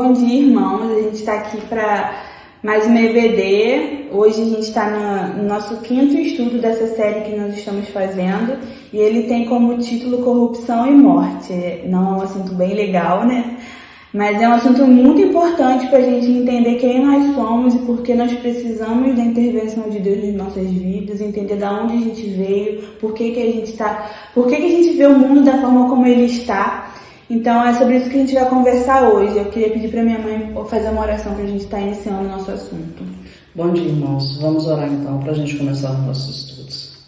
Bom dia, irmãos. A gente está aqui para mais uma EBD. Hoje a gente está no nosso 5º estudo dessa série que nós estamos fazendo e ele tem como título Corrupção e Morte. Não é um assunto bem legal, né? Mas é um assunto muito importante para a gente entender quem nós somos e por que nós precisamos da intervenção de Deus nas nossas vidas, entender de onde a gente veio, por que a gente vê o mundo da forma como ele está. Então é sobre isso que a gente vai conversar hoje. Eu queria pedir para minha mãe fazer uma oração para a gente estar iniciando o nosso assunto. Bom dia, irmãos. Vamos orar então para a gente começar os nossos estudos.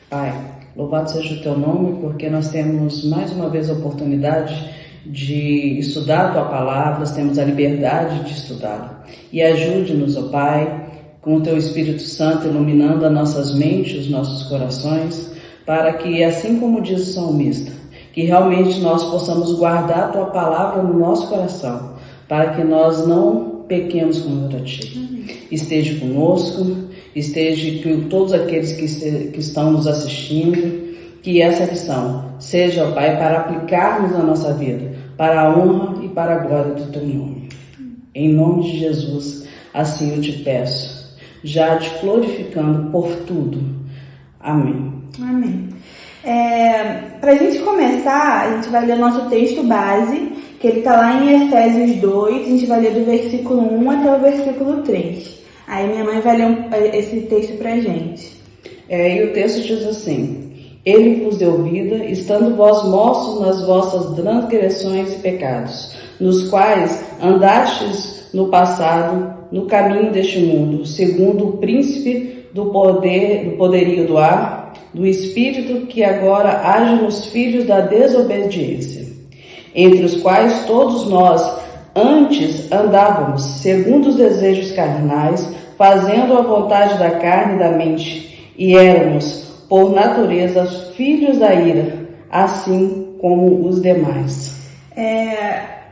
Pai, louvado seja o teu nome, porque nós temos mais uma vez a oportunidade de estudar a tua palavra, nós temos a liberdade de estudá-la. E ajude-nos, ó Pai, com o teu Espírito Santo iluminando as nossas mentes, os nossos corações, para que, assim como diz o salmista, que realmente nós possamos guardar a tua palavra no nosso coração, para que nós não pequemos contra ti. Esteja conosco, esteja com todos aqueles que estão nos assistindo, que essa lição seja, ó Pai, para aplicarmos na nossa vida, para a honra e para a glória do teu nome. Em nome de Jesus, assim eu te peço, já te glorificando por tudo. Amém. Amém. Para a gente começar, a gente vai ler o nosso texto base, que ele está lá em Efésios 2, a gente vai ler do versículo 1 até o versículo 3. Aí minha mãe vai ler esse texto para a gente. E o texto diz assim: Ele vos deu vida, estando vós mortos nas vossas transgressões e pecados, nos quais andastes no passado, no caminho deste mundo, segundo o príncipe do poderio do ar, do Espírito que agora age nos filhos da desobediência, entre os quais todos nós antes andávamos, segundo os desejos carnais, fazendo a vontade da carne e da mente, e éramos, por natureza, filhos da ira, assim como os demais.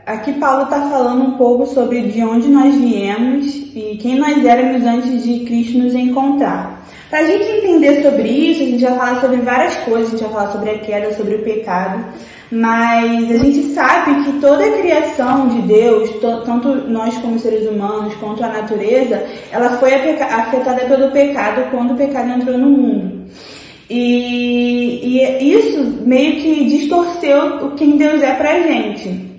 Aqui Paulo está falando um pouco sobre de onde nós viemos e quem nós éramos antes de Cristo nos encontrar. Para a gente entender sobre isso, a gente vai falar sobre várias coisas, a gente vai falar sobre a queda, sobre o pecado, mas a gente sabe que toda a criação de Deus, tanto nós como seres humanos, quanto a natureza, ela foi afetada pelo pecado quando o pecado entrou no mundo. E isso meio que distorceu quem Deus é pra gente.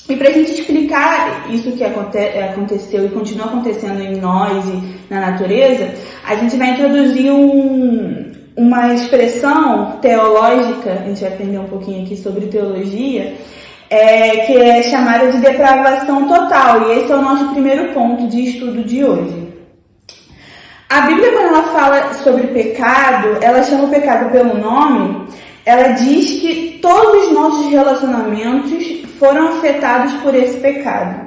E pra gente explicar isso que aconteceu e continua acontecendo em nós e na natureza, a gente vai introduzir uma expressão teológica, a gente vai aprender um pouquinho aqui sobre teologia, que é chamada de depravação total. E esse é o nosso primeiro ponto de estudo de hoje. A Bíblia, quando ela fala sobre pecado, ela chama o pecado pelo nome, ela diz que todos os nossos relacionamentos foram afetados por esse pecado.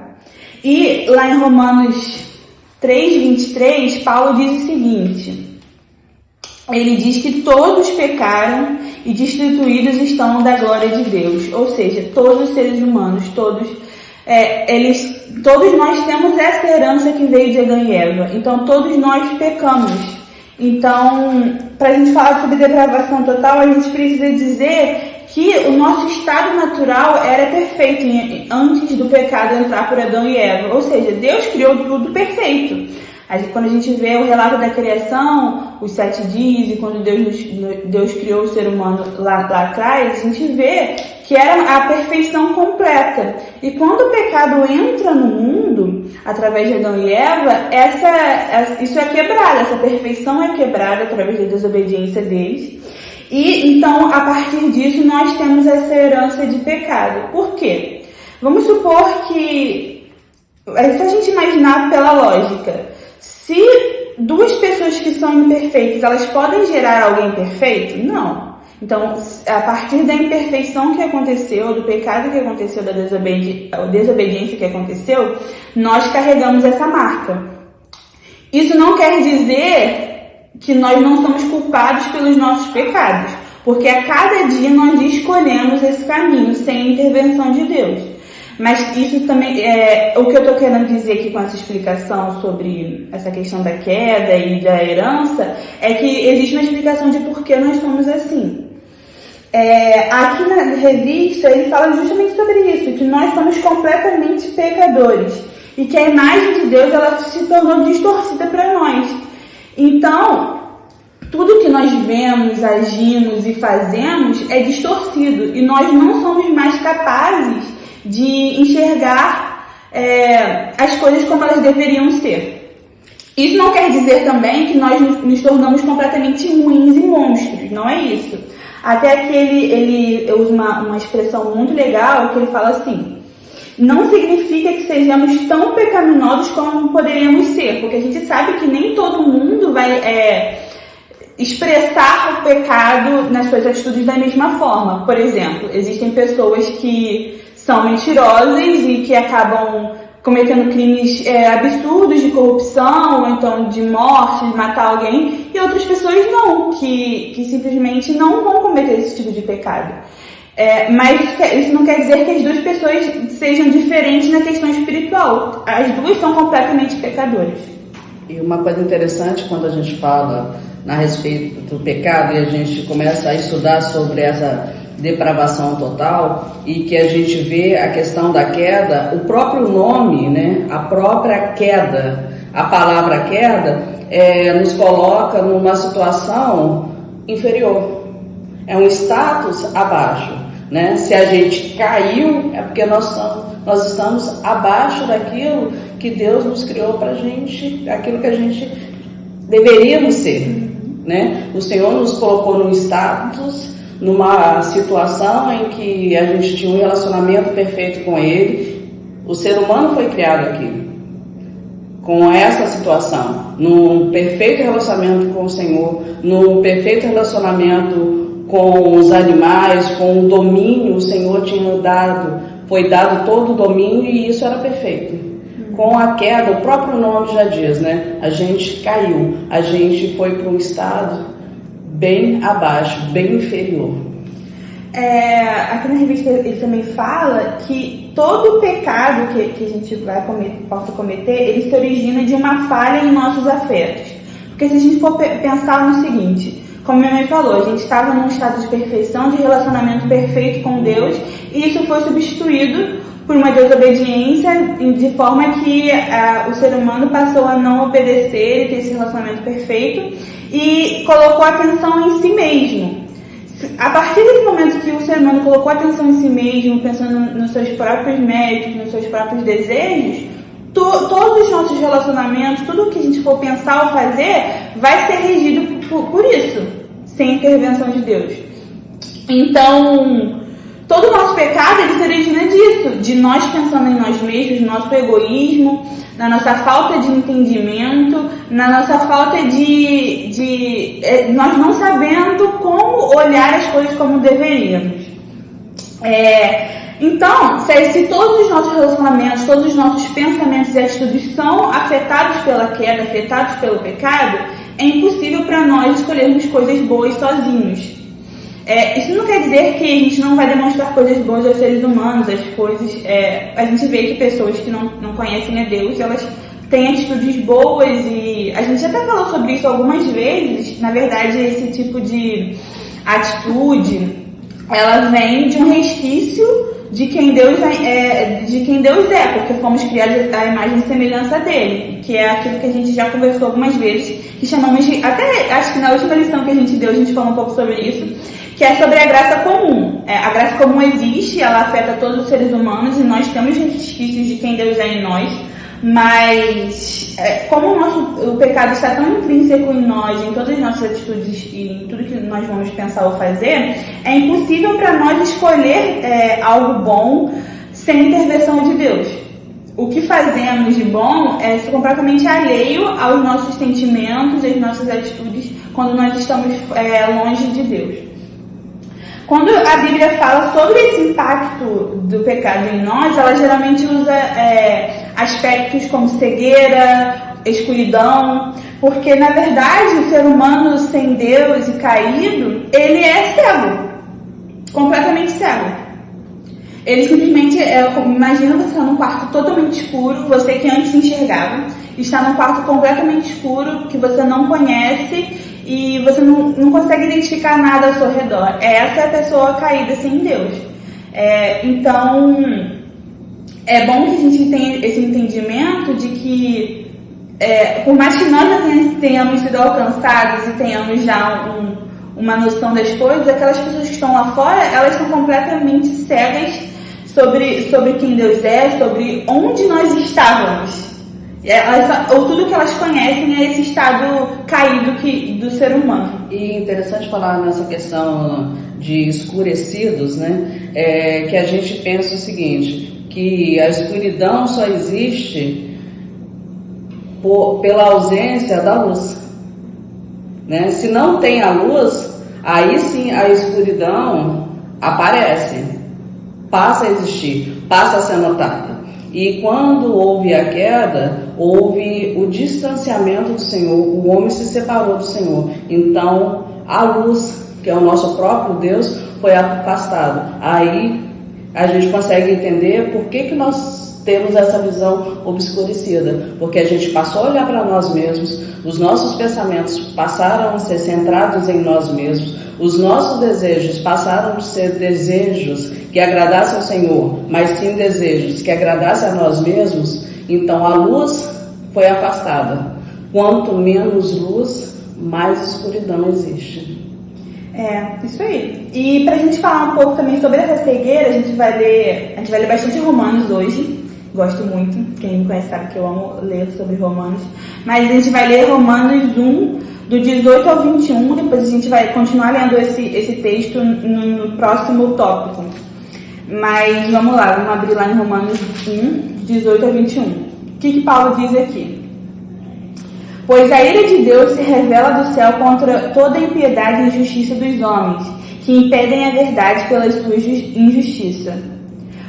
E lá em Romanos 3:23, Paulo diz o seguinte: ele diz que todos pecaram e destituídos estão da glória de Deus. Ou seja, todos os seres humanos, todos nós temos essa herança que veio de Adão e Eva. Então todos nós pecamos. Então, para a gente falar sobre depravação total, a gente precisa dizer que o nosso estado natural era perfeito antes do pecado entrar por Adão e Eva. Ou seja, Deus criou tudo perfeito. Quando a gente vê o relato da criação, os 7 dias, e quando Deus criou o ser humano lá atrás, a gente vê que era a perfeição completa. E quando o pecado entra no mundo, através de Adão e Eva, isso é quebrado, essa perfeição é quebrada através da desobediência deles. E então, a partir disso, nós temos essa herança de pecado. Por quê? Vamos supor que, é só a gente imaginar pela lógica, se duas pessoas que são imperfeitas, elas podem gerar alguém perfeito? Não. Então, a partir da imperfeição que aconteceu, do pecado que aconteceu, da desobediência que aconteceu, nós carregamos essa marca. Isso não quer dizer que nós não somos culpados pelos nossos pecados, porque a cada dia nós escolhemos esse caminho sem intervenção de Deus. Mas isso também, o que eu estou querendo dizer aqui com essa explicação sobre essa questão da queda e da herança, é que existe uma explicação de por que nós somos assim. Aqui na revista ele fala justamente sobre isso, que nós somos completamente pecadores e que a imagem de Deus ela se tornou distorcida para nós. Então, tudo que nós vemos, agimos e fazemos é distorcido e nós não somos mais capazes de enxergar as coisas como elas deveriam ser. Isso não quer dizer também que nós nos tornamos completamente ruins e monstros, não é isso. Até que ele usa uma expressão muito legal que ele fala assim: não significa que sejamos tão pecaminosos como poderíamos ser, porque a gente sabe que nem todo mundo vai expressar o pecado nas suas atitudes da mesma forma. Por exemplo, existem pessoas que são mentirosas e que acabam cometendo crimes absurdos de corrupção, ou então de morte, de matar alguém, e outras pessoas não, que simplesmente não vão cometer esse tipo de pecado. Mas isso não quer dizer que as duas pessoas sejam diferentes na questão espiritual. As duas são completamente pecadoras. E uma coisa interessante quando a gente fala a respeito do pecado e a gente começa a estudar sobre essa depravação total e que a gente vê a questão da queda, o próprio nome, né, a própria queda, a palavra queda, nos coloca numa situação inferior, é um status abaixo, né? Se a gente caiu é porque nós estamos abaixo daquilo que Deus nos criou pra gente, aquilo que a gente deveríamos ser, né? O Senhor nos colocou num status, numa situação em que a gente tinha um relacionamento perfeito com Ele. O ser humano foi criado aqui com essa situação, num perfeito relacionamento com o Senhor, num perfeito relacionamento com os animais, com o domínio. O Senhor tinha dado, foi dado todo o domínio e isso era perfeito. Com a queda, o próprio nome já diz, né? A gente caiu, a gente foi para um estado bem abaixo, bem inferior. Aqui na revista ele também fala que todo pecado que a gente possa cometer, ele se origina de uma falha em nossos afetos. Porque se a gente for pensar no seguinte, como minha mãe falou, a gente estava num estado de perfeição, de relacionamento perfeito com Deus, e isso foi substituído por uma desobediência, de forma que o ser humano passou a não obedecer e ter esse relacionamento perfeito, e colocou atenção em si mesmo. A partir desse momento que o ser humano colocou atenção em si mesmo, pensando nos seus próprios méritos, nos seus próprios desejos, todos os nossos relacionamentos, tudo o que a gente for pensar ou fazer, vai ser regido por isso, sem intervenção de Deus. Então, todo o nosso pecado ele se origina disso, de nós pensando em nós mesmos, no nosso egoísmo, na nossa falta de entendimento, na nossa falta de nós não sabendo como olhar as coisas como deveríamos. Então, se todos os nossos relacionamentos, todos os nossos pensamentos e atitudes são afetados pela queda, afetados pelo pecado, é impossível para nós escolhermos coisas boas sozinhos. Isso não quer dizer que a gente não vai demonstrar coisas boas aos seres humanos, as coisas. A gente vê que pessoas que não conhecem a Deus, elas têm atitudes boas e a gente até falou sobre isso algumas vezes. Na verdade, esse tipo de atitude, ela vem de um resquício de quem Deus é, porque fomos criados à imagem e semelhança dele, que é aquilo que a gente já conversou algumas vezes, que chamamos de, até acho que na última lição que a gente deu, a gente falou um pouco sobre isso, que é sobre a graça comum. A graça comum existe, ela afeta todos os seres humanos e nós temos resquícios de quem Deus é em nós, mas como o pecado está tão intrínseco em nós, em todas as nossas atitudes e em tudo que nós vamos pensar ou fazer, é impossível para nós escolher algo bom sem intervenção de Deus. O que fazemos de bom é ser completamente alheio aos nossos sentimentos, às nossas atitudes, quando nós estamos longe de Deus. Quando a Bíblia fala sobre esse impacto do pecado em nós, ela geralmente usa aspectos como cegueira, escuridão, porque na verdade o ser humano sem Deus e caído, ele é cego, completamente cego. Ele simplesmente, imagina você estar num quarto totalmente escuro, você que antes enxergava, está num quarto completamente escuro, que você não conhece, e você não consegue identificar nada ao seu redor. Essa é a pessoa caída sem Deus. Então, é bom que a gente tenha esse entendimento de que, por mais que nós já tenhamos sido alcançados e tenhamos já uma noção das coisas, aquelas pessoas que estão lá fora, elas estão completamente cegas sobre quem Deus é, sobre onde nós estávamos. Ou tudo que elas conhecem é esse estado caído do ser humano. E interessante falar nessa questão de escurecidos, né? Que a gente pensa o seguinte, que a escuridão só existe pela ausência da luz, né? Se não tem a luz, aí sim a escuridão aparece, passa a existir, passa a ser notada. E quando houve a queda, houve o distanciamento do Senhor, o homem se separou do Senhor. Então, a luz, que é o nosso próprio Deus, foi afastado. Aí a gente consegue entender por que nós temos essa visão obscurecida. Porque a gente passou a olhar para nós mesmos, os nossos pensamentos passaram a ser centrados em nós mesmos, os nossos desejos passaram a ser desejos que agradassem ao Senhor, mas sim desejos que agradassem a nós mesmos. Então a luz foi afastada. Quanto menos luz, mais escuridão existe. Isso aí. E pra gente falar um pouco também sobre essa cegueira, a gente vai ler bastante Romanos hoje. Gosto muito, quem me conhece sabe que eu amo ler sobre Romanos. Mas a gente vai ler Romanos 1, do 18 ao 21, depois a gente vai continuar lendo esse texto no próximo tópico. Mas vamos lá, vamos abrir lá em Romanos 1, 18 ao 21. O que Paulo diz aqui? Pois a ira de Deus se revela do céu contra toda a impiedade e injustiça dos homens, que impedem a verdade pela sua injustiça.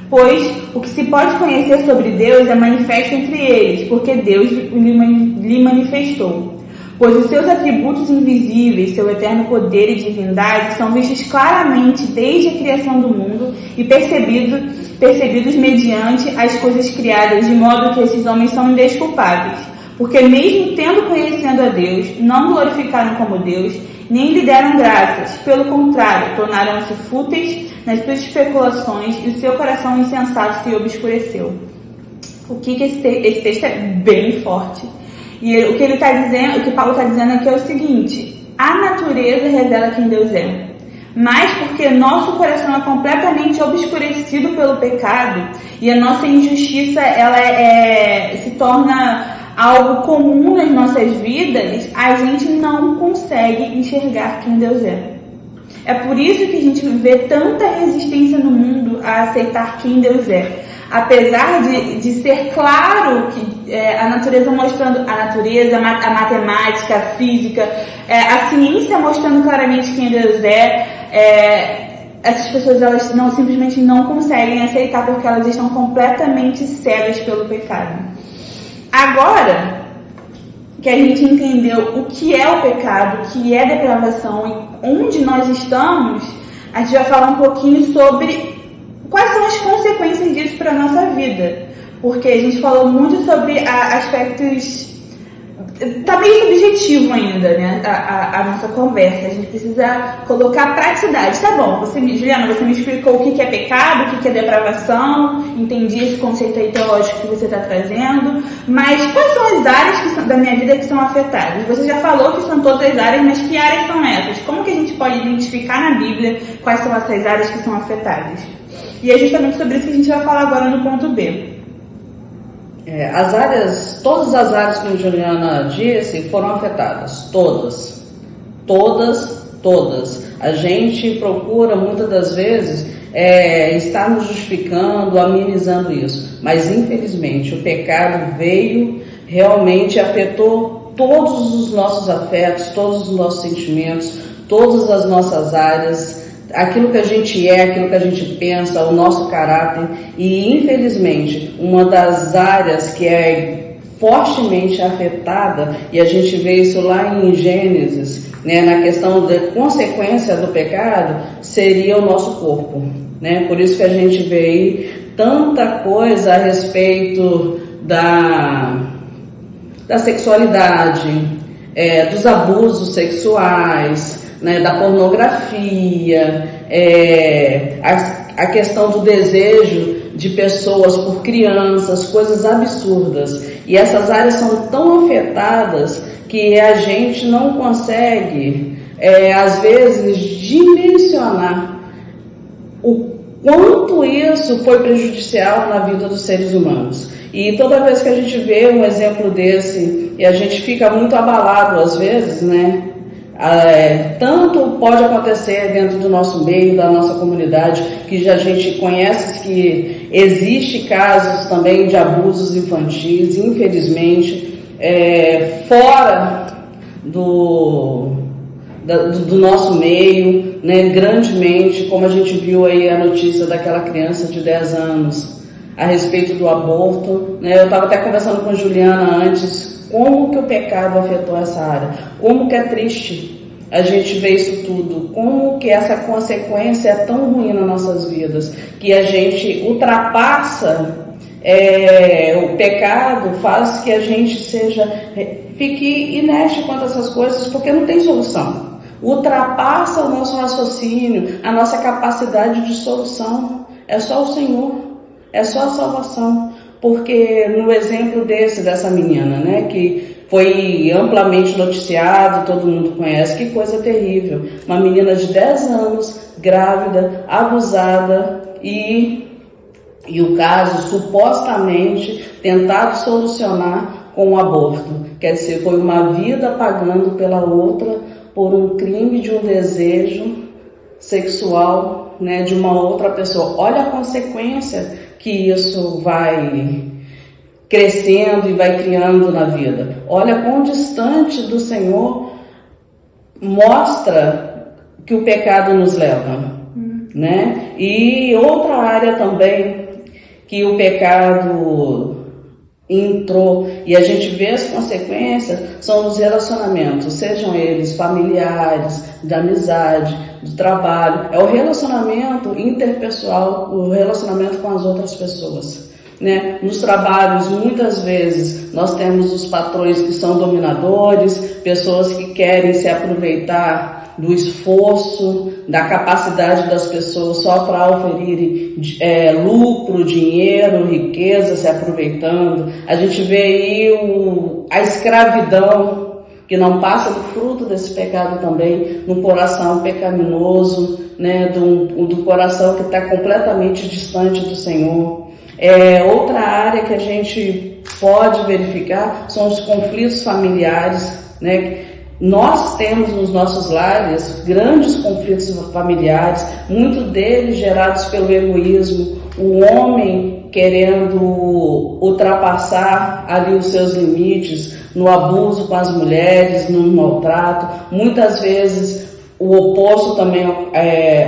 Pois o que se pode conhecer sobre Deus é manifesto entre eles, porque Deus lhe manifestou. Pois os seus atributos invisíveis, seu eterno poder e divindade são vistos claramente desde a criação do mundo e percebidos mediante as coisas criadas, de modo que esses homens são indesculpáveis. Porque mesmo tendo conhecendo a Deus, não glorificaram como Deus, nem lhe deram graças. Pelo contrário, tornaram-se fúteis nas suas especulações e o seu coração insensato se obscureceu. Esse texto é bem forte. E o que Paulo está dizendo aqui é o seguinte: a natureza revela quem Deus é. Mas porque nosso coração é completamente obscurecido pelo pecado e a nossa injustiça se torna algo comum nas nossas vidas, a gente não consegue enxergar quem Deus é. É por isso que a gente vê tanta resistência no mundo a aceitar quem Deus é. Apesar de ser claro que a natureza mostrando, a matemática, a física, a ciência mostrando claramente quem Deus essas pessoas elas simplesmente não conseguem aceitar porque elas estão completamente cegas pelo pecado. Agora que a gente entendeu o que é o pecado, o que é depravação e onde nós estamos, a gente vai falar um pouquinho sobre quais são as consequências disso para a nossa vida. Porque a gente falou muito sobre aspectos... Está meio subjetivo ainda, né? A nossa conversa. A gente precisa colocar praticidade. Tá bom, Juliana, você me explicou o que é pecado, o que é depravação, entendi esse conceito aí teológico que você está trazendo, mas quais são as áreas da minha vida que são afetadas? Você já falou que são todas as áreas, mas que áreas são essas? Como que a gente pode identificar na Bíblia quais são essas áreas que são afetadas? E é justamente sobre isso que a gente vai falar agora no ponto B. Todas as áreas que a Juliana disse foram afetadas, todas. A gente procura muitas das vezes estar nos justificando, amenizando isso, mas infelizmente o pecado veio, realmente afetou todos os nossos afetos, todos os nossos sentimentos, todas as nossas áreas, aquilo que a gente aquilo que a gente pensa, o nosso caráter. E infelizmente uma das áreas que é fortemente afetada, e a gente vê isso lá em Gênesis, né, na questão da consequência do pecado, seria o nosso corpo, né? Por isso que a gente vê aí tanta coisa a respeito da sexualidade, dos abusos sexuais, né, da pornografia, a questão do desejo de pessoas por crianças, coisas absurdas. E essas áreas são tão afetadas que a gente não consegue, às vezes, dimensionar o quanto isso foi prejudicial na vida dos seres humanos. E toda vez que a gente vê um exemplo desse, e a gente fica muito abalado às vezes, né? Tanto pode acontecer dentro do nosso meio, da nossa comunidade, que a gente conhece que existe casos também de abusos infantis, infelizmente, fora do nosso meio, né, grandemente, como a gente viu aí a notícia daquela criança de 10 anos a respeito do aborto, né? Eu estava até conversando com a Juliana antes, como que o pecado afetou essa área, como que é triste a gente ver isso tudo, como que essa consequência é tão ruim nas nossas vidas, que a gente ultrapassa o pecado, faz que a gente fique inerte quanto a essas coisas, porque não tem solução. Ultrapassa o nosso raciocínio, a nossa capacidade de solução. É só o Senhor, é só a salvação. Porque no exemplo dessa menina, né, que foi amplamente noticiado, todo mundo conhece, que coisa terrível. Uma menina de 10 anos, grávida, abusada e o caso supostamente tentado solucionar com o aborto. Quer dizer, foi uma vida pagando pela outra por um crime de um desejo sexual, né, de uma outra pessoa. Olha a consequência que isso vai crescendo e vai criando na vida. Olha quão distante do Senhor mostra que o pecado nos leva, né? E outra área também que o pecado entrou e a gente vê as consequências são os relacionamentos, sejam eles familiares, de amizade, do trabalho. É o relacionamento interpessoal, o relacionamento com as outras pessoas, né? Nos trabalhos, muitas vezes, nós temos os patrões que são dominadores, pessoas que querem se aproveitar do esforço, da capacidade das pessoas só para oferirem lucro, dinheiro, riqueza, se aproveitando. A gente vê aí a escravidão, que não passa do fruto desse pecado também, no coração pecaminoso, né, do coração que está completamente distante do Senhor. Outra área que a gente pode verificar são os conflitos familiares, né? Nós temos nos nossos lares grandes conflitos familiares, muitos deles gerados pelo egoísmo, o homem querendo ultrapassar ali os seus limites, no abuso com as mulheres, no maltrato. Muitas vezes o oposto também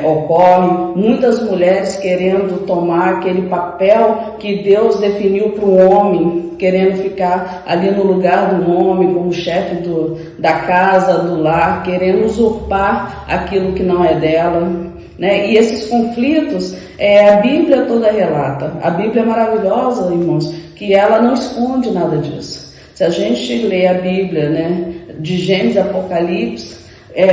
ocorre, muitas mulheres querendo tomar aquele papel que Deus definiu para o homem, querendo ficar ali no lugar do homem, como chefe da casa, do lar, querendo usurpar aquilo que não é dela, né? E esses conflitos, a Bíblia toda relata. A Bíblia é maravilhosa, irmãos, que ela não esconde nada disso. Se a gente lê a Bíblia, né, de Gênesis e Apocalipse,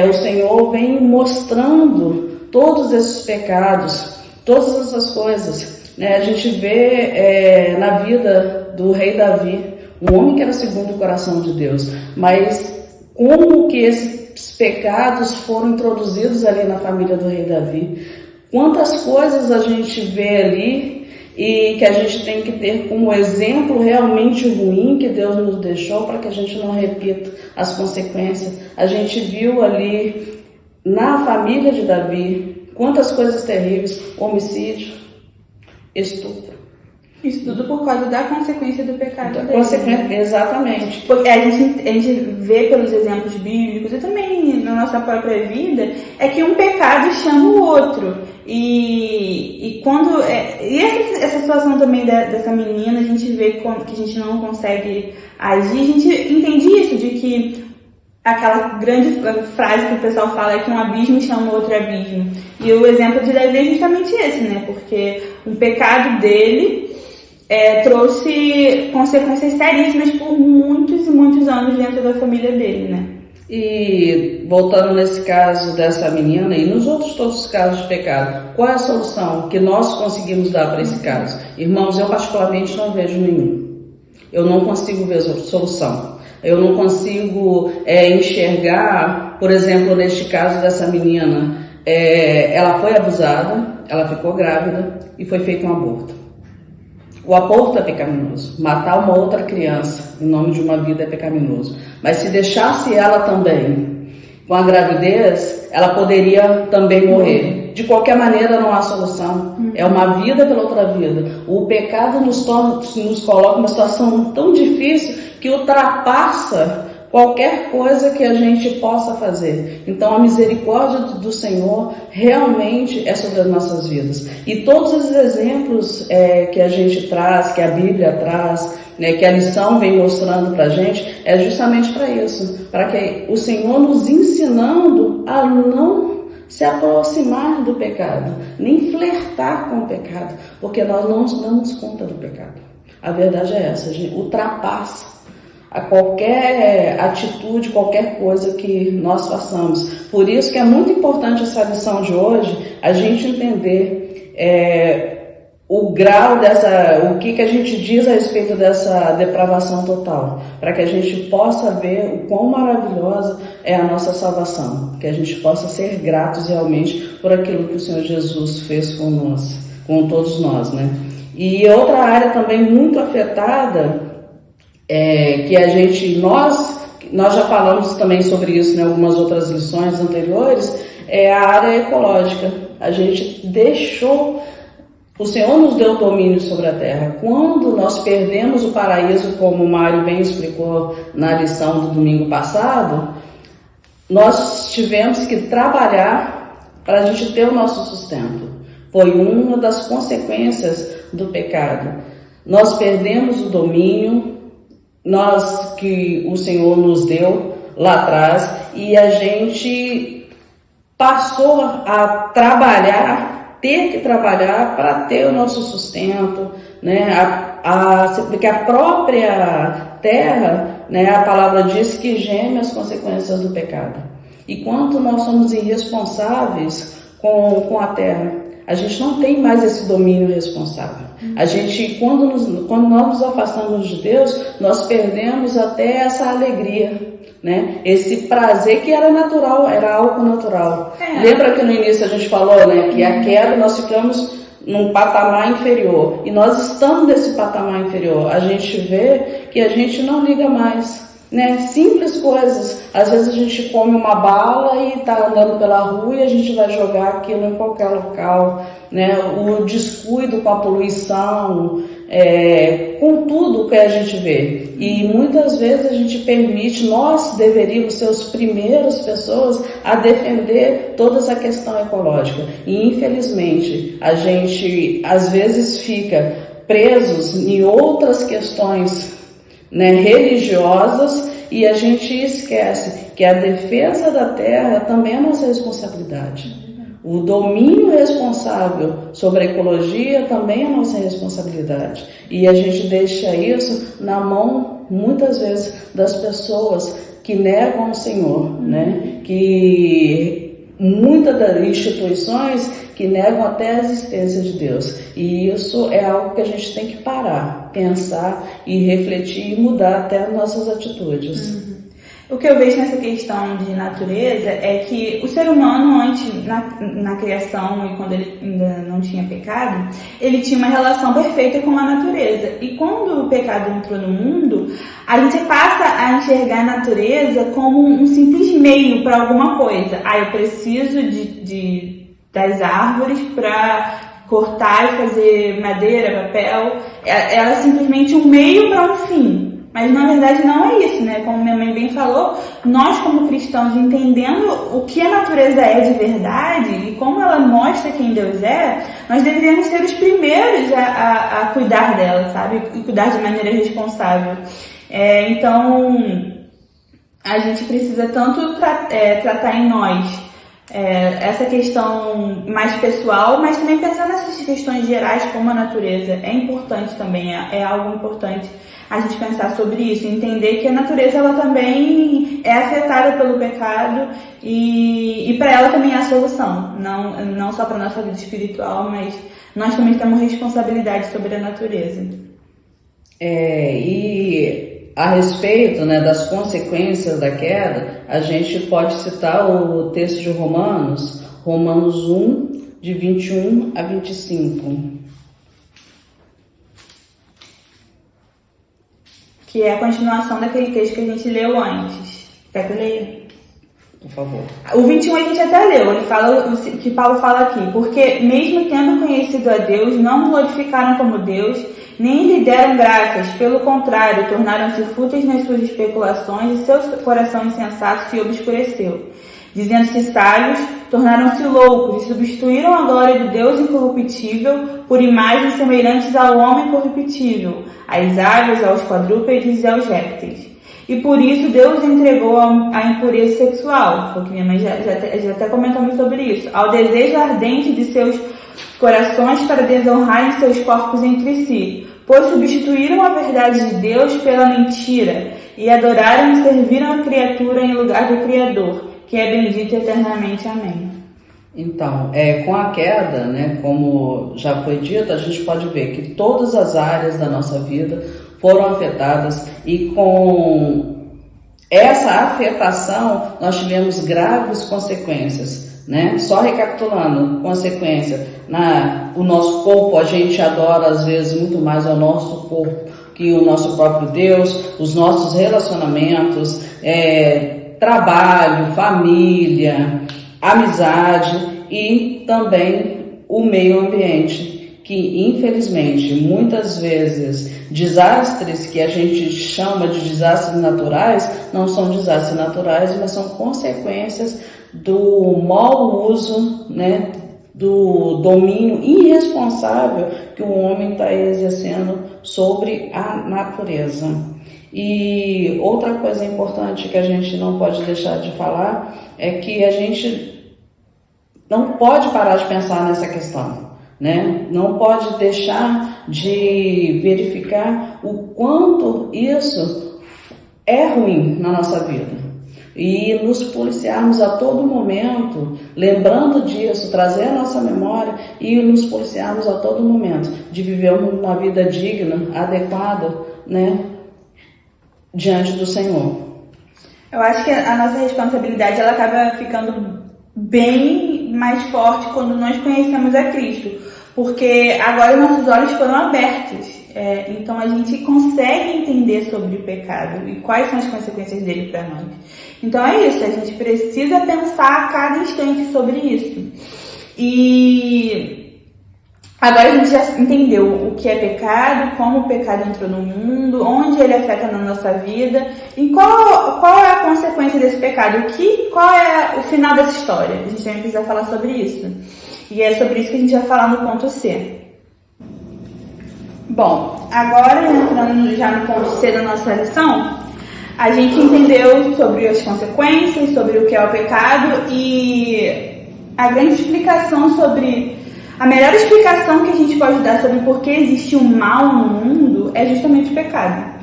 o Senhor vem mostrando todos esses pecados, todas essas coisas, né? A gente vê na vida do rei Davi, um homem que era segundo o coração de Deus, mas como que esses pecados foram introduzidos ali na família do rei Davi. Quantas coisas a gente vê ali e que a gente tem que ter como exemplo realmente ruim que Deus nos deixou para que a gente não repita as consequências. A gente viu ali na família de Davi quantas coisas terríveis: homicídio, estupro. Isso tudo por causa da consequência do pecado dele. Consequência, exatamente. Porque a gente vê pelos exemplos bíblicos e também na nossa própria vida, é que um pecado chama o outro. E quando essa situação também dessa menina, a gente vê que a gente não consegue agir, a gente entende isso, de que aquela grande frase que o pessoal fala é que um abismo chama outro abismo. E o exemplo de Davi é justamente esse, né? Porque um pecado dele trouxe consequências seríssimas por muitos e muitos anos dentro da família dele, né? E voltando nesse caso dessa menina e nos outros todos os casos de pecado, qual é a solução que nós conseguimos dar para esse caso? Irmãos, eu particularmente não vejo nenhum. Eu não consigo ver solução. Eu não consigo enxergar, por exemplo, neste caso dessa menina, ela foi abusada, ela ficou grávida e foi feito um aborto. O aborto é pecaminoso. Matar uma outra criança em nome de uma vida é pecaminoso. Mas se deixasse ela também com a gravidez, ela poderia também morrer. De qualquer maneira, não há solução. É uma vida pela outra vida. O pecado nos coloca numa situação tão difícil que ultrapassa qualquer coisa que a gente possa fazer. Então a misericórdia do Senhor realmente é sobre as nossas vidas. E todos os exemplos que a gente traz, que a Bíblia traz, né, que a lição vem mostrando para a gente, é justamente para isso, para que o Senhor nos ensinando a não se aproximar do pecado, nem flertar com o pecado, porque nós não nos damos conta do pecado. A verdade é essa, a gente ultrapassa a qualquer atitude, qualquer coisa que nós façamos. Por isso que é muito importante essa lição de hoje, a gente entender o grau o que a gente diz a respeito dessa depravação total, para que a gente possa ver o quão maravilhosa é a nossa salvação, que a gente possa ser gratos realmente por aquilo que o Senhor Jesus fez com nós, com todos nós, né? E outra área também muito afetada, que nós já falamos também sobre isso em algumas outras lições anteriores, é a área ecológica. A gente o Senhor nos deu domínio sobre a terra. Quando nós perdemos o paraíso, como o Mário bem explicou na lição do domingo passado, nós tivemos que trabalhar para a gente ter o nosso sustento. Foi uma das consequências do pecado. Nós perdemos o domínio, que o Senhor nos deu lá atrás, e a gente passou a ter que trabalhar para ter o nosso sustento, né? Porque a própria terra, né, a palavra diz que geme as consequências do pecado. E quanto nós somos irresponsáveis com a terra, a gente não tem mais esse domínio responsável. A gente, quando nós nos afastamos de Deus, nós perdemos até essa alegria, né? Esse prazer que era natural, era algo natural. Lembra que no início a gente falou, né, que a queda nós ficamos num patamar inferior, e nós estamos nesse patamar inferior. A gente vê que a gente não liga mais, né? Simples coisas. Às vezes a gente come uma bala e está andando pela rua e a gente vai jogar aquilo em qualquer local, né? O descuido com a poluição, com tudo que a gente vê. E muitas vezes a gente nós deveríamos ser os primeiros pessoas a defender toda essa questão ecológica. E infelizmente a gente às vezes fica presos em outras questões, né, religiosas, e a gente esquece que a defesa da terra também é nossa responsabilidade. O domínio responsável sobre a ecologia também é nossa responsabilidade. E a gente deixa isso na mão, muitas vezes, das pessoas que negam o Senhor, né? Que muitas das instituições que negam até a existência de Deus. E isso é algo que a gente tem que parar, pensar e refletir e mudar até as nossas atitudes. O que eu vejo nessa questão de natureza é que o ser humano, antes, na criação e quando ele ainda não tinha pecado, ele tinha uma relação perfeita com a natureza. E quando o pecado entrou no mundo, a gente passa a enxergar a natureza como um simples meio para alguma coisa. Eu preciso das árvores para cortar e fazer madeira, papel. Ela é simplesmente um meio para um fim. Mas na verdade não é isso, né? Como minha mãe bem falou, nós como cristãos, entendendo o que a natureza é de verdade e como ela mostra quem Deus é, nós deveríamos ser os primeiros a cuidar dela, sabe? E cuidar de maneira responsável. Então, a gente precisa tanto tratar em nós essa questão mais pessoal, mas também pensar nessas questões gerais como a natureza é importante também, é algo importante a gente pensar sobre isso, entender que a natureza ela também é afetada pelo pecado e para ela também é a solução, não só para a nossa vida espiritual, mas nós também temos responsabilidade sobre a natureza. E a respeito, né, das consequências da queda, a gente pode citar o texto de Romanos 1, de 21 a 25. Que é a continuação daquele texto que a gente leu antes. Quer que eu leia? Por favor. O 21 a gente até leu, ele fala o que Paulo fala aqui. Porque mesmo tendo conhecido a Deus, não o glorificaram como Deus, nem lhe deram graças. Pelo contrário, tornaram-se fúteis nas suas especulações e seu coração insensato se obscureceu. Dizendo-se sábios, tornaram-se loucos e substituíram a glória de Deus incorruptível por imagens semelhantes ao homem corruptível, às aves, aos quadrúpedes e aos répteis. E por isso Deus entregou a impureza sexual, porque minha mãe já até comentamos sobre isso, ao desejo ardente de seus corações para desonrarem seus corpos entre si, pois substituíram a verdade de Deus pela mentira e adoraram e serviram a criatura em lugar do Criador, que é bendito eternamente. Amém. Então, com a queda, né, como já foi dito, a gente pode ver que todas as áreas da nossa vida foram afetadas e com essa afetação nós tivemos graves consequências, né? Só recapitulando, consequência, o nosso corpo, a gente adora às vezes muito mais ao nosso corpo que o nosso próprio Deus, os nossos relacionamentos, trabalho, família, amizade e também o meio ambiente, que infelizmente muitas vezes desastres que a gente chama de desastres naturais não são desastres naturais, mas são consequências do mau uso, né, do domínio irresponsável que o homem está exercendo sobre a natureza. E outra coisa importante que a gente não pode deixar de falar é que a gente não pode parar de pensar nessa questão, né? Não pode deixar de verificar o quanto isso é ruim na nossa vida. E nos policiarmos a todo momento, lembrando disso, trazer a nossa memória e nos policiarmos a todo momento de viver uma vida digna, adequada, né, diante do Senhor. Eu acho que a nossa responsabilidade ela acaba ficando bem mais forte quando nós conhecemos a Cristo, porque agora nossos olhos foram abertos, então a gente consegue entender sobre o pecado e quais são as consequências dele para nós. Então é isso, a gente precisa pensar a cada instante sobre isso. E agora a gente já entendeu o que é pecado, como o pecado entrou no mundo, onde ele afeta na nossa vida e qual é a consequência desse pecado, qual é o final dessa história. A gente também precisa falar sobre isso. E é sobre isso que a gente vai falar no ponto C. Bom, agora entrando já no ponto C da nossa lição, a gente entendeu sobre as consequências, sobre o que é o pecado e a grande explicação sobre... A melhor explicação que a gente pode dar sobre por que existe o mal no mundo é justamente o pecado.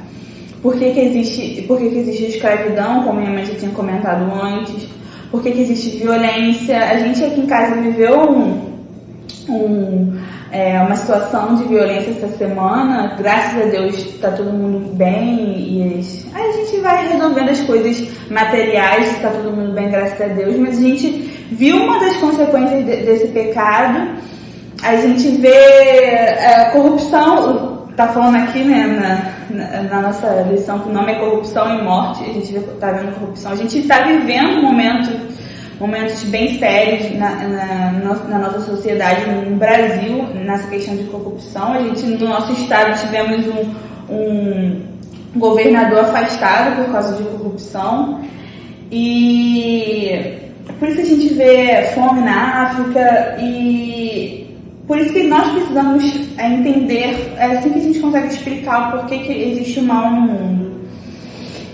Por que existe escravidão, como minha mãe já tinha comentado antes, por que existe violência. A gente aqui em casa viveu uma situação de violência essa semana, graças a Deus está todo mundo bem e a gente vai resolvendo as coisas materiais, está todo mundo bem, graças a Deus, mas a gente viu uma das consequências desse pecado. A gente vê corrupção, tá falando aqui, né, na nossa lição que o nome é corrupção e morte, a gente tá vendo corrupção, a gente está vivendo momentos bem sérios na nossa sociedade, no Brasil, nessa questão de corrupção. A gente, no nosso estado, tivemos um governador afastado por causa de corrupção e por isso a gente vê fome na África e por isso que nós precisamos entender, é assim que a gente consegue explicar o porquê que existe o mal no mundo.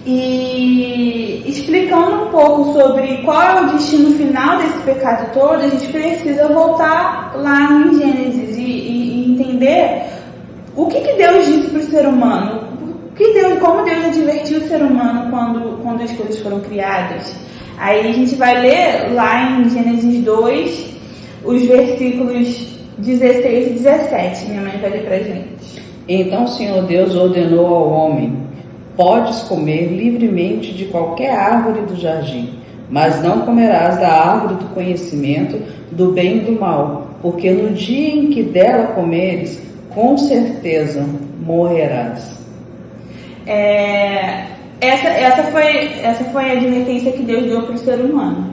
E explicando um pouco sobre qual é o destino final desse pecado todo, a gente precisa voltar lá em Gênesis e entender o que Deus disse para o ser humano, como Deus advertiu o ser humano quando as coisas foram criadas. Aí a gente vai ler lá em Gênesis 2, os versículos 16 e 17. Minha mãe vai ler pra gente. Então o Senhor Deus ordenou ao homem: podes comer livremente de qualquer árvore do jardim, mas não comerás da árvore do conhecimento do bem e do mal, porque no dia em que dela comeres, com certeza morrerás. Essa foi a advertência que Deus deu para o ser humano.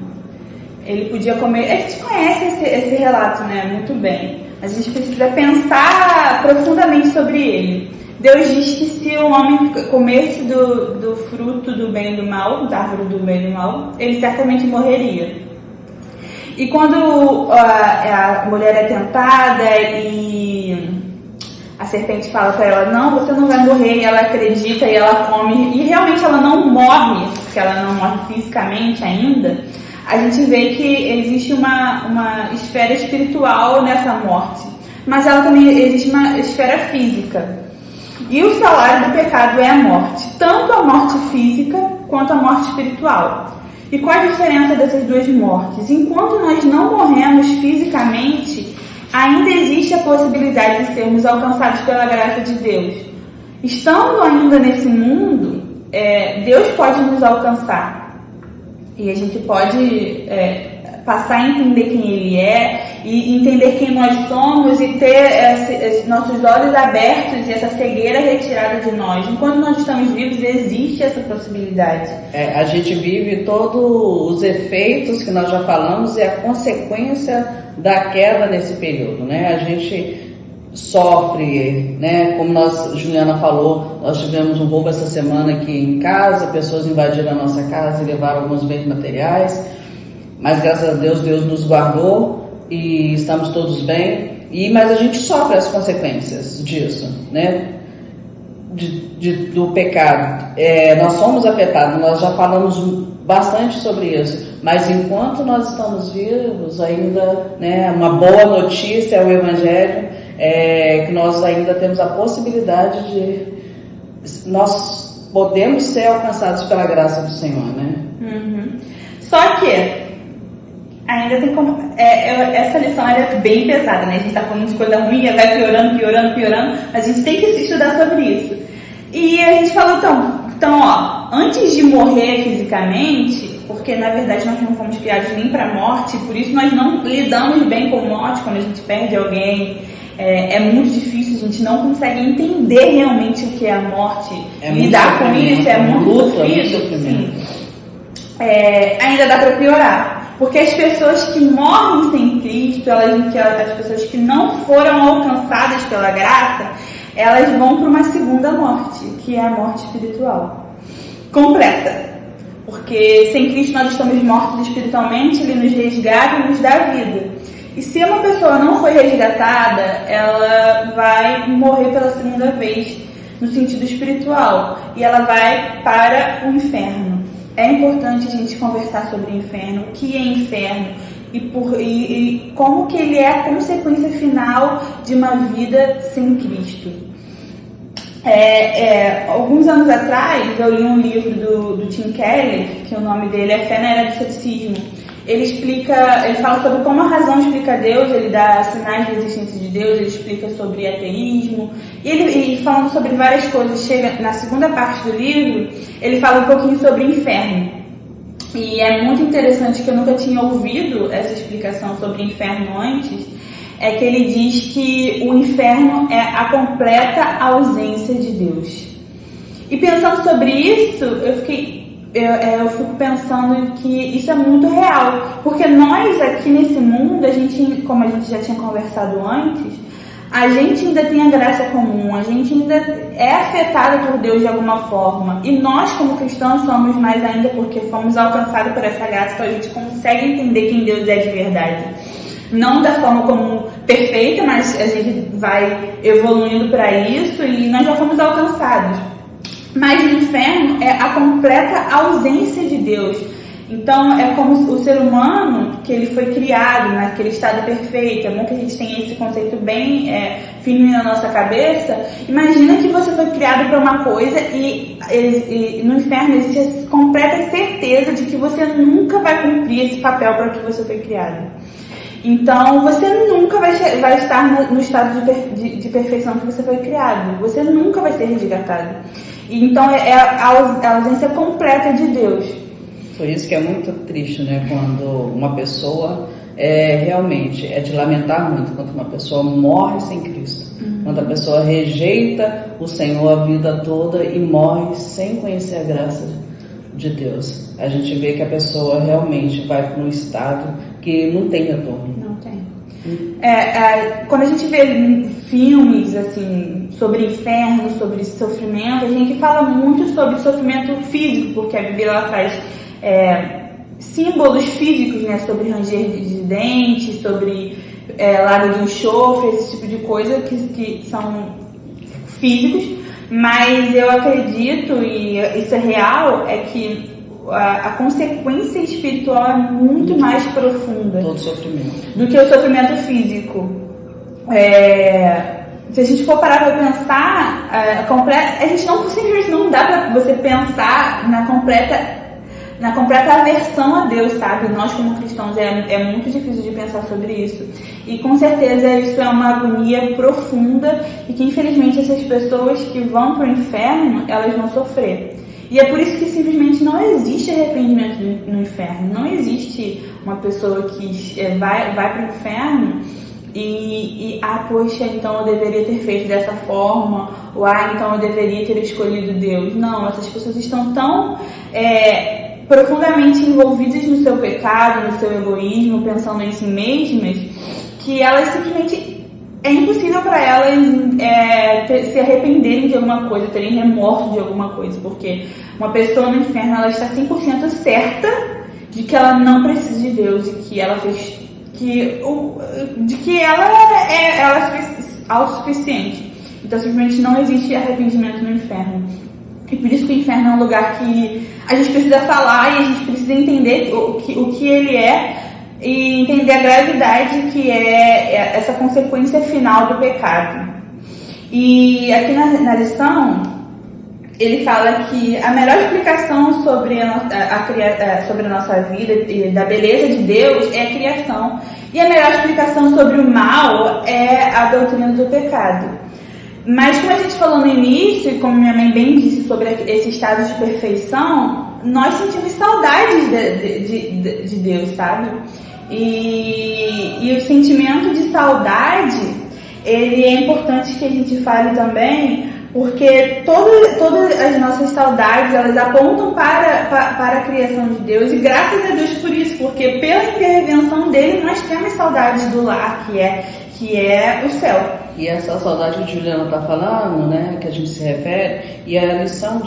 Ele podia comer. A gente conhece esse relato, né, muito bem. Mas a gente precisa pensar profundamente sobre ele. Deus diz que se o homem comesse do fruto do bem e do mal, da árvore do bem e do mal, ele certamente morreria. E quando a mulher é tentada e a serpente fala para ela: não, você não vai morrer, e ela acredita e ela come, e realmente ela não morre, porque ela não morre fisicamente ainda, a gente vê que existe uma esfera espiritual nessa morte, mas ela também existe uma esfera física. E o salário do pecado é a morte, tanto a morte física quanto a morte espiritual. E qual a diferença dessas duas mortes? Enquanto nós não morremos fisicamente, ainda existe a possibilidade de sermos alcançados pela graça de Deus. Estando ainda nesse mundo, Deus pode nos alcançar. E a gente pode passar a entender quem Ele é, e entender quem nós somos, e ter nossos olhos abertos e essa cegueira retirada de nós. Enquanto nós estamos vivos, existe essa possibilidade. A gente vive todos os efeitos que nós já falamos e a consequência da queda nesse período, né? A gente sofre, né? Como Juliana falou, nós tivemos um roubo essa semana aqui em casa, pessoas invadiram a nossa casa e levaram alguns bens materiais, mas graças a Deus, Deus nos guardou e estamos todos bem, mas a gente sofre as consequências disso, né? Do pecado. Nós somos afetados, nós já falamos bastante sobre isso, mas enquanto nós estamos vivos ainda, né, uma boa notícia é o Evangelho, que nós ainda temos a possibilidade nós podemos ser alcançados pela graça do Senhor, né? Uhum. Só que ainda tem como. Essa lição é bem pesada, né? A gente tá falando de coisa ruim, vai piorando, mas a gente tem que estudar sobre isso. E a gente falou, então, antes de morrer fisicamente, porque na verdade nós não fomos criados nem para a morte, por isso nós não lidamos bem com morte quando a gente perde alguém. É muito difícil, a gente não consegue entender realmente o que é a morte. Lidar com isso é muito sofrido. Sim. Ainda dá para piorar, porque as pessoas que morrem sem Cristo, as pessoas que não foram alcançadas pela graça, elas vão para uma segunda morte, que é a morte espiritual completa. Porque sem Cristo nós estamos mortos espiritualmente, Ele nos resgata e nos dá vida. E se uma pessoa não foi resgatada, ela vai morrer pela segunda vez, no sentido espiritual, e ela vai para o inferno. É importante a gente conversar sobre o inferno, o que é inferno, e como que ele é a consequência final de uma vida sem Cristo. Alguns anos atrás, eu li um livro do Tim Keller, que o nome dele é Fé na Era do Ceticismo. Ele fala sobre como a razão explica Deus, ele dá sinais de existência de Deus, ele explica sobre ateísmo, e ele falando sobre várias coisas, chega na segunda parte do livro, ele fala um pouquinho sobre inferno. E é muito interessante, que eu nunca tinha ouvido essa explicação sobre inferno antes, é que ele diz que o inferno é a completa ausência de Deus. E pensando sobre isso, eu fico pensando que isso é muito real, porque nós aqui nesse mundo, como a gente já tinha conversado antes, a gente ainda tem a graça comum, a gente ainda é afetado por Deus de alguma forma, e nós como cristãos somos mais ainda, porque fomos alcançados por essa graça, então a gente consegue entender quem Deus é de verdade. Não da forma como perfeita, mas a gente vai evoluindo para isso, e nós já fomos alcançados. Mas no inferno é a completa ausência de Deus. Então é como o ser humano, que ele foi criado naquele estado perfeito. É bom que a gente tenha esse conceito bem firme na nossa cabeça. Imagina que você foi criado para uma coisa e no inferno existe a completa certeza de que você nunca vai cumprir esse papel para que você foi criado. Então você nunca vai estar no estado de perfeição que você foi criado. Você nunca vai ser resgatado. Então é a ausência completa de Deus. Por isso que é muito triste, né, quando uma pessoa realmente é de lamentar muito, quando uma pessoa morre sem Cristo, quando a pessoa rejeita o Senhor a vida toda e morre sem conhecer a graça de Deus. A gente vê que a pessoa realmente vai para um estado que não tem retorno. Não tem. Quando a gente vê filmes assim sobre inferno, sobre sofrimento, a gente fala muito sobre sofrimento físico, porque a Bíblia ela traz símbolos físicos, né, sobre ranger de dentes, sobre lago de enxofre, esse tipo de coisa que são físicos, mas eu acredito, e isso é real, é que a consequência espiritual é muito mais profunda todo sofrimento do que o sofrimento físico. Se a gente for parar para pensar, a gente simplesmente não dá para você pensar na completa aversão a Deus, sabe? Nós como cristãos é muito difícil de pensar sobre isso. E com certeza isso é uma agonia profunda e que infelizmente essas pessoas que vão para o inferno, elas vão sofrer. E é por isso que simplesmente não existe arrependimento no inferno. Não existe uma pessoa que vai para o inferno poxa, então eu deveria ter feito dessa forma, ou então eu deveria ter escolhido Deus. Não, essas pessoas estão tão profundamente envolvidas no seu pecado, no seu egoísmo, pensando em si mesmas, que elas simplesmente é impossível para elas se arrependerem de alguma coisa, terem remorso de alguma coisa, porque uma pessoa no inferno ela está 100% certa de que ela não precisa de Deus e que ela fez de que ela é autossuficiente. Então simplesmente não existe arrependimento no inferno. E por isso que o inferno é um lugar que a gente precisa falar e a gente precisa entender o que ele é e entender a gravidade que é essa consequência final do pecado. E aqui na lição, ele fala que a melhor explicação sobre a nossa vida e da beleza de Deus é a criação. E a melhor explicação sobre o mal é a doutrina do pecado. Mas como a gente falou no início, e como minha mãe bem disse sobre esse estado de perfeição, nós sentimos saudades de Deus, sabe? E o sentimento de saudade, ele é importante que a gente fale também, porque todas as nossas saudades, elas apontam para a criação de Deus, e graças a Deus por isso, porque pela intervenção dele nós temos saudades do lar, que é o céu. E essa saudade que Juliana está falando, né, que a gente se refere, e a lição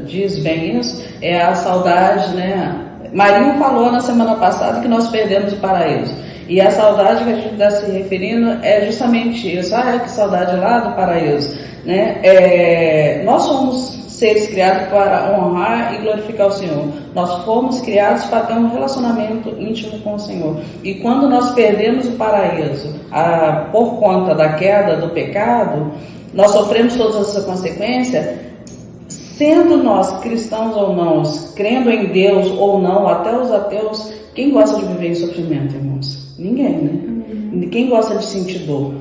diz bem isso, é a saudade, né? Marinho falou na semana passada que nós perdemos o paraíso. E a saudade que a gente está se referindo é justamente isso. Que saudade lá do paraíso, né? Nós somos seres criados para honrar e glorificar o Senhor. Nós fomos criados para ter um relacionamento íntimo com o Senhor. E quando nós perdemos o paraíso por conta da queda do pecado, nós sofremos todas essas consequências, sendo nós cristãos ou não, crendo em Deus ou não, até os ateus. Quem gosta de viver em sofrimento, irmãos? Ninguém, né? Quem gosta de sentir dor?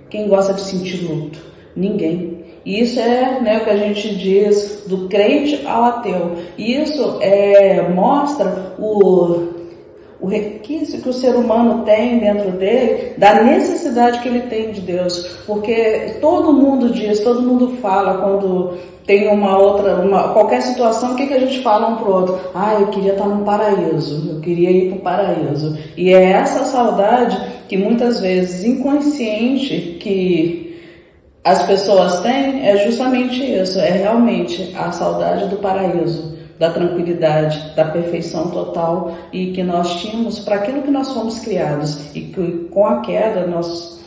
Quem gosta de sentir luto? Ninguém. E isso é, né, o que a gente diz do crente ao ateu. E isso mostra o requisito que o ser humano tem dentro dele, da necessidade que ele tem de Deus. Porque todo mundo diz, todo mundo fala quando tem qualquer situação, o que a gente fala um pro outro? Eu queria estar no paraíso, eu queria ir pro paraíso. E é essa saudade que muitas vezes inconsciente que as pessoas têm, é justamente isso, é realmente a saudade do paraíso, da tranquilidade, da perfeição total, e que nós tínhamos para aquilo que nós fomos criados, e que com a queda nós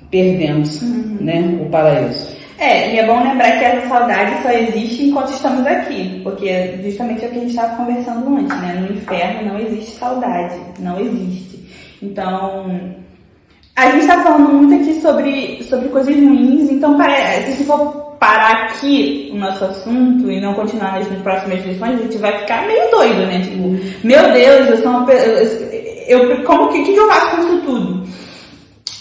perdemos, né, o paraíso. E é bom lembrar que essa saudade só existe enquanto estamos aqui, porque justamente é o que a gente estava conversando antes, né? No inferno não existe saudade, não existe. Então, a gente está falando muito aqui sobre coisas ruins, então se a gente for parar aqui o nosso assunto e não continuar nas próximas lições, a gente vai ficar meio doido, né? Tipo, meu Deus, eu sou uma pessoa... O que eu faço com isso tudo?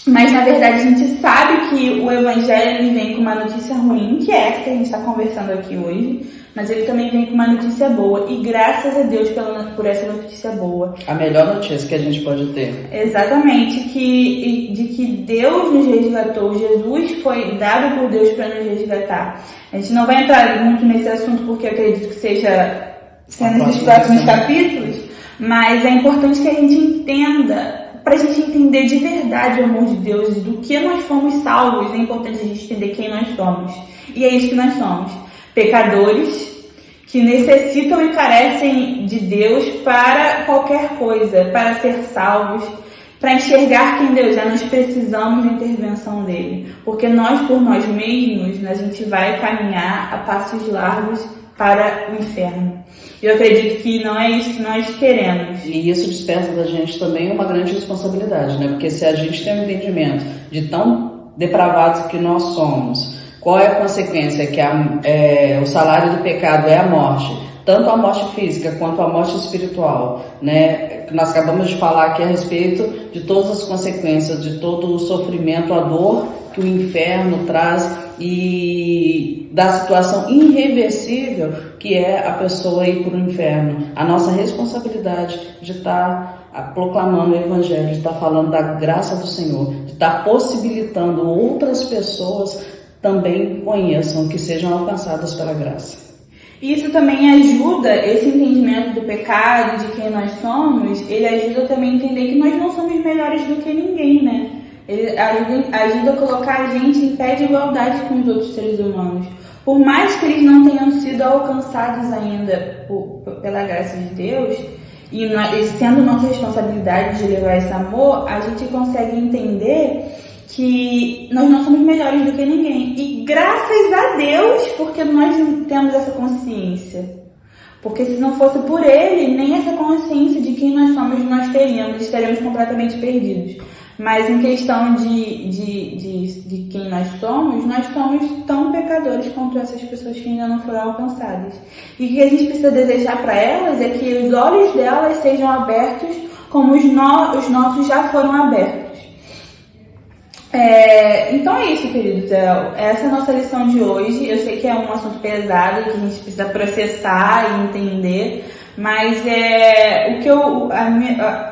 Mas na verdade a gente sabe que o Evangelho ele vem com uma notícia ruim, que é essa que a gente está conversando aqui hoje, mas ele também vem com uma notícia boa, e graças a Deus por essa notícia boa. A melhor notícia que a gente pode ter. Exatamente, de que Deus nos resgatou, Jesus foi dado por Deus para nos resgatar. A gente não vai entrar muito nesse assunto porque eu acredito que seja nesses próximos capítulos, mas é importante que a gente entenda, para a gente entender de verdade o amor de Deus e do que nós fomos salvos, é importante a gente entender quem nós somos. E é isso que nós somos. Pecadores que necessitam e carecem de Deus para qualquer coisa, para ser salvos, para enxergar quem Deus é. Nós precisamos da intervenção dele, porque nós, por nós mesmos, a gente vai caminhar a passos largos para o inferno. Eu acredito que não é isso que nós queremos. E isso desperta da gente também uma grande responsabilidade, né? Porque se a gente tem um entendimento de tão depravados que nós somos, qual é a consequência? Que o salário do pecado é a morte, tanto a morte física quanto a morte espiritual, né? Nós acabamos de falar aqui a respeito de todas as consequências, de todo o sofrimento, a dor que o inferno traz e da situação irreversível que é a pessoa ir para o inferno. A nossa responsabilidade de estar proclamando o Evangelho, de estar falando da graça do Senhor, de estar possibilitando outras pessoas também conheçam, que sejam alcançadas pela graça. Isso também ajuda, esse entendimento do pecado, de quem nós somos, ele ajuda também a entender que nós não somos melhores do que ninguém, né? Ele ajuda a colocar a gente em pé de igualdade com os outros seres humanos. Por mais que eles não tenham sido alcançados ainda pela graça de Deus, e sendo nossa responsabilidade de levar esse amor, a gente consegue entender que nós não somos melhores do que ninguém. E graças a Deus, porque nós temos essa consciência. Porque se não fosse por Ele, nem essa consciência de quem nós somos nós teríamos, estaríamos completamente perdidos. Mas em questão de quem nós somos tão pecadores quanto essas pessoas que ainda não foram alcançadas. E o que a gente precisa desejar para elas é que os olhos delas sejam abertos como os nossos já foram abertos. Então é isso, queridos. Essa é a nossa lição de hoje. Eu sei que é um assunto pesado que a gente precisa processar e entender, mas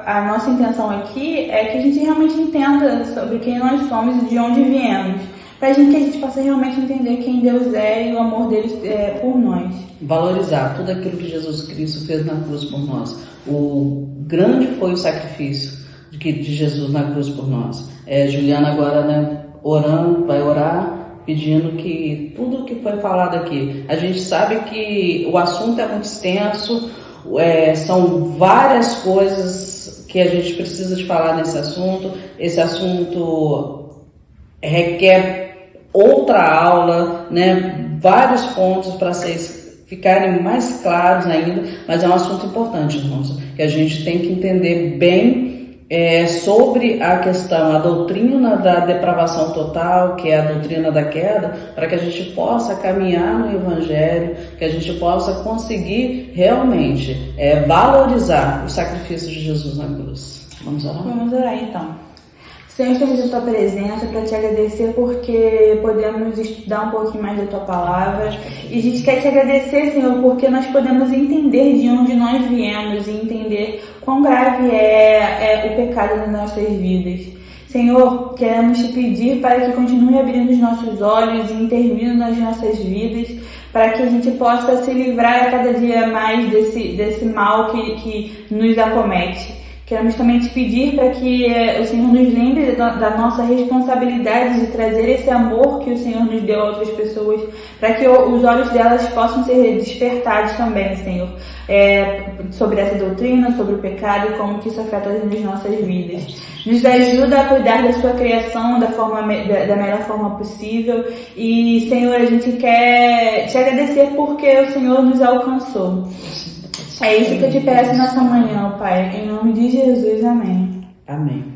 a nossa intenção aqui é que a gente realmente entenda sobre quem nós somos e de onde viemos, para que a gente possa realmente entender quem Deus é e o amor dele por nós. Valorizar tudo aquilo que Jesus Cristo fez na cruz por nós. O grande foi o sacrifício de Jesus na cruz por nós. Juliana agora, né, orando, vai orar, pedindo que tudo que foi falado aqui, a gente sabe que o assunto é muito extenso, são várias coisas que a gente precisa de falar nesse assunto. Esse assunto requer outra aula, né, vários pontos para ficarem mais claros ainda, mas é um assunto importante, irmãos, que a gente tem que entender bem sobre a questão, a doutrina da depravação total, que é a doutrina da queda, para que a gente possa caminhar no Evangelho, que a gente possa conseguir realmente valorizar o sacrifício de Jesus na cruz. Vamos orar? Vamos orar então. Senhor, estamos em Tua presença para Te agradecer porque podemos estudar um pouquinho mais da Tua palavra. E a gente quer Te agradecer, Senhor, porque nós podemos entender de onde nós viemos e entender quão grave é o pecado nas nossas vidas. Senhor, queremos Te pedir para que continue abrindo os nossos olhos e intervindo nas nossas vidas, para que a gente possa se livrar a cada dia mais desse mal que nos acomete. Queremos também te pedir para que o Senhor nos lembre da nossa responsabilidade de trazer esse amor que o Senhor nos deu a outras pessoas, para que os olhos delas possam ser despertados também, Senhor, sobre essa doutrina, sobre o pecado e como que isso afeta as nossas vidas. Nos ajuda a cuidar da sua criação da melhor forma possível. E, Senhor, a gente quer te agradecer porque o Senhor nos alcançou. É isso que eu te peço nessa manhã, Pai. Em nome de Jesus, amém. Amém.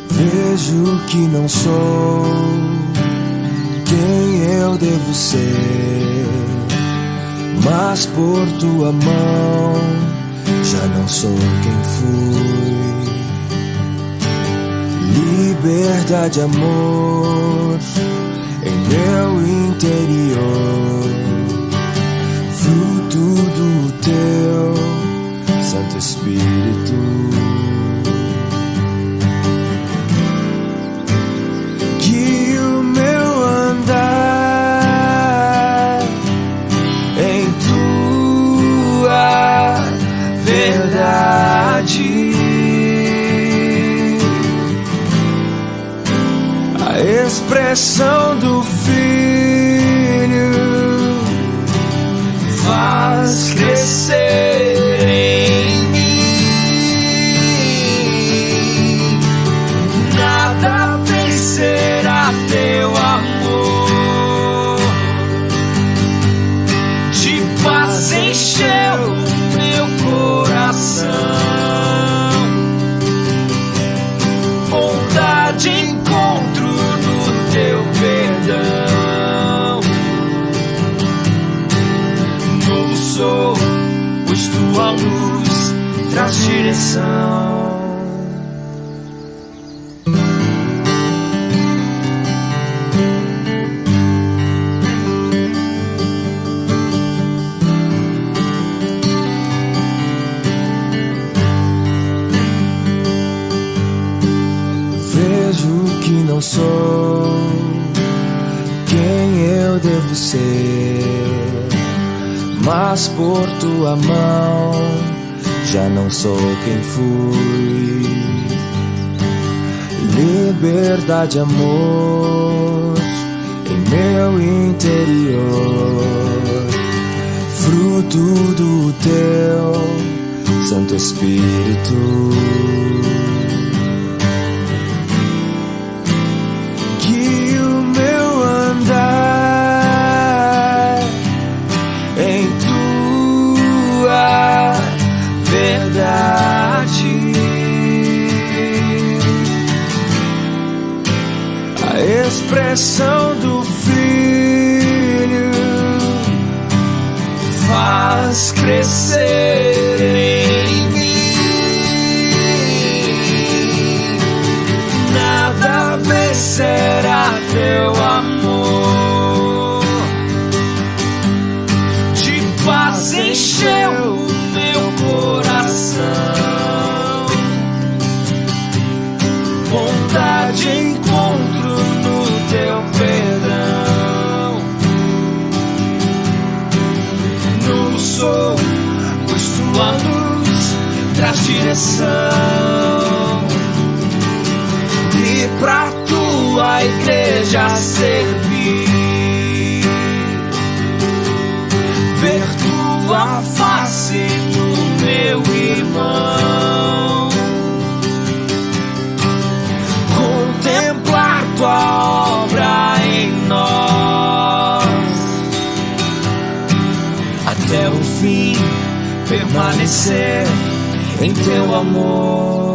Vejo que não sou quem eu devo ser, mas por tua mão já não sou quem fui. Liberdade, amor em meu interior, fruto do teu Santo Espírito. A expressão do Filho faz crescer em mim. Nada vencerá teu amor, de paz encheu meu coração. Bondade encontro no teu perdão. Novo sou, pois tua luz traz direção. Vejo que não sou quem eu devo ser, mas por tua mão já não sou quem fui. Liberdade, amor em meu interior, fruto do teu Santo Espírito. A expressão do Filho faz crescer em mim. Nada vencerá teu amor, de paz encheu meu coração. Bondade encontro no teu perdão. Novo sou, pois tua luz traz direção. E pra tua igreja servir, ver tua face no meu irmão, contemplar tua obra em nós, até o fim permanecer em teu amor.